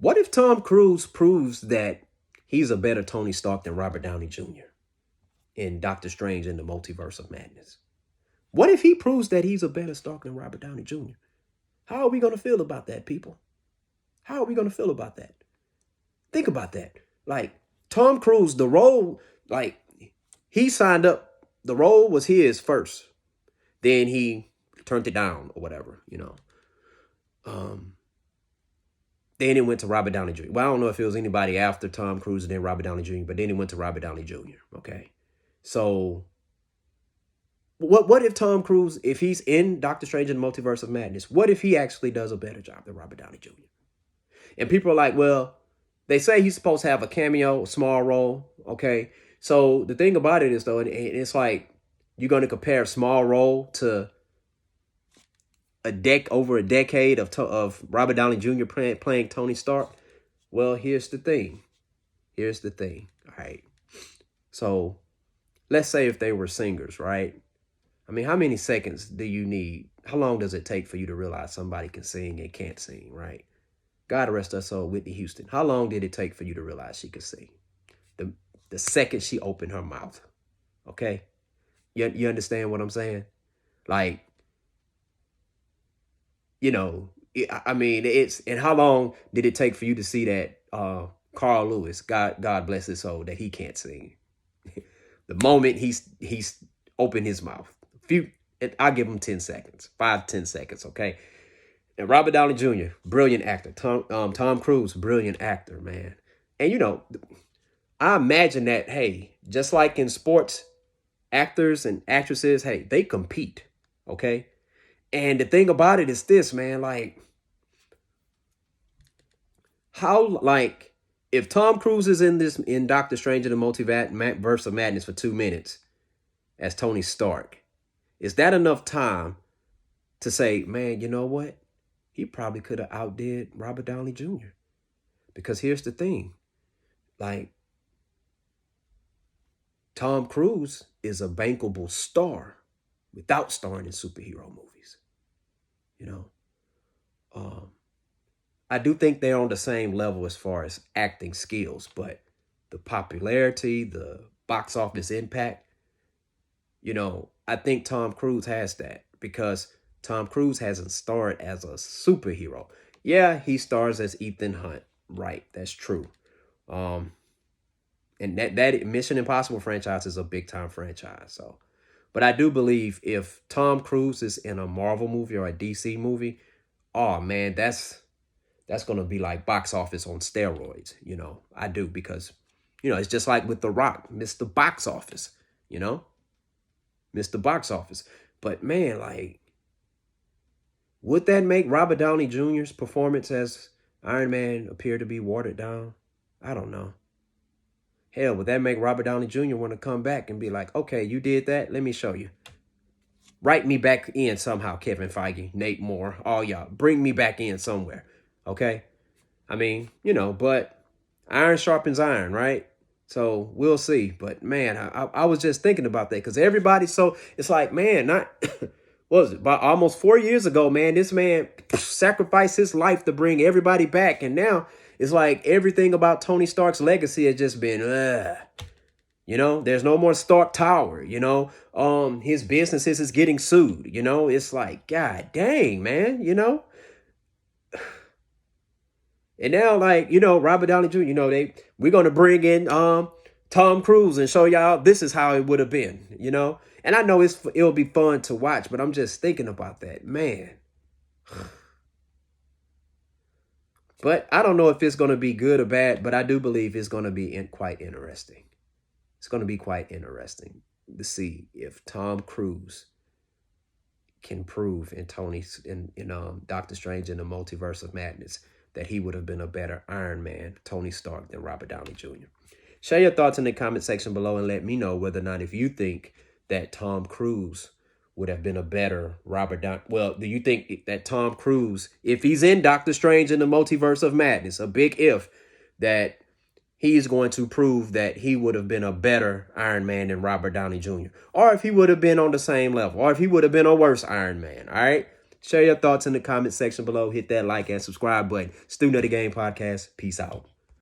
What if Tom Cruise proves that he's a better Tony Stark than Robert Downey Jr. in Doctor Strange in the Multiverse of Madness? What if he proves that he's a better Stark than Robert Downey Jr.? How are we going to feel about that, people? How are we going to feel about that? Think about that. Like, Tom Cruise, the role, like, he signed up. The role was his first. Then he turned it down or whatever, you know. Then it went to Robert Downey Jr. Well, I don't know if it was anybody after Tom Cruise and then Robert Downey Jr., but then it went to Robert Downey Jr., okay? So what if Tom Cruise, if he's in Doctor Strange in the Multiverse of Madness, what if he actually does a better job than Robert Downey Jr.? And people are like, well, they say he's supposed to have a cameo, a small role, okay? So the thing about it is, though, and it's like you're going to compare a small role to over a decade of Robert Downey Jr. playing Tony Stark. Well, here's the thing. All right. So let's say if they were singers, right? I mean, how many seconds do you need? How long does it take for you to realize somebody can sing and can't sing, right? God rest her soul, Whitney Houston. How long did it take for you to realize she could sing? The second she opened her mouth. Okay? You understand what I'm saying? Like, you know, I mean, and how long did it take for you to see that Carl Lewis, God bless his soul, that he can't sing? The moment he's opened his mouth, I'll give him 10 seconds, 5-10 seconds, okay? And Robert Downey Jr., brilliant actor. Tom Cruise, brilliant actor, man. And you know, I imagine that, hey, just like in sports, actors and actresses, hey, they compete, okay? And the thing about it is this, man, like, if Tom Cruise is in Doctor Strange in the Multiverse of Madness for 2 minutes as Tony Stark, is that enough time to say, man, you know what? He probably could have outdid Robert Downey Jr. Because here's the thing, like, Tom Cruise is a bankable star without starring in superhero movies. You know, I do think they're on the same level as far as acting skills, but the popularity, the box office impact, you know, I think Tom Cruise has that because Tom Cruise hasn't starred as a superhero. Yeah, he stars as Ethan Hunt. Right, that's true. And that Mission Impossible franchise is a big time franchise. So, but I do believe if Tom Cruise is in a Marvel movie or a DC movie, oh man, that's gonna be like box office on steroids. You know, I do because, you know, it's just like with The Rock, Mr. Box Office. You know, Mr. Box Office. But man, like, would that make Robert Downey Jr.'s performance as Iron Man appear to be watered down? I don't know. Hell, would that make Robert Downey Jr. want to come back and be like, okay, you did that? Let me show you. Write me back in somehow, Kevin Feige, Nate Moore, all y'all. Bring me back in somewhere, okay? I mean, you know, but iron sharpens iron, right? So we'll see. But, man, I was just thinking about that because everybody's so, it's like, man, not, what was it, about almost 4 years ago, man, this man sacrificed his life to bring everybody back. And now it's like everything about Tony Stark's legacy has just been, you know, there's no more Stark Tower, you know, his businesses is getting sued, you know, it's like, God dang, man, you know. And now, like, you know, Robert Downey Jr., you know, we're going to bring in Tom Cruise and show y'all this is how it would have been, you know. And I know it'll be fun to watch, but I'm just thinking about that, man. But I don't know if it's going to be good or bad, but I do believe it's going to be quite interesting. It's going to be quite interesting to see if Tom Cruise can prove in Doctor Strange in the Multiverse of Madness that he would have been a better Iron Man, Tony Stark, than Robert Downey Jr. Share your thoughts in the comment section below and let me know whether or not if you think that Tom Cruise would have been a better Robert Downey. Well, do you think that Tom Cruise, if he's in Doctor Strange in the Multiverse of Madness, a big if, that he's going to prove that he would have been a better Iron Man than Robert Downey Jr. Or if he would have been on the same level, or if he would have been a worse Iron Man, all right? Share your thoughts in the comment section below. Hit that like and subscribe button. Student of the Game Podcast. Peace out.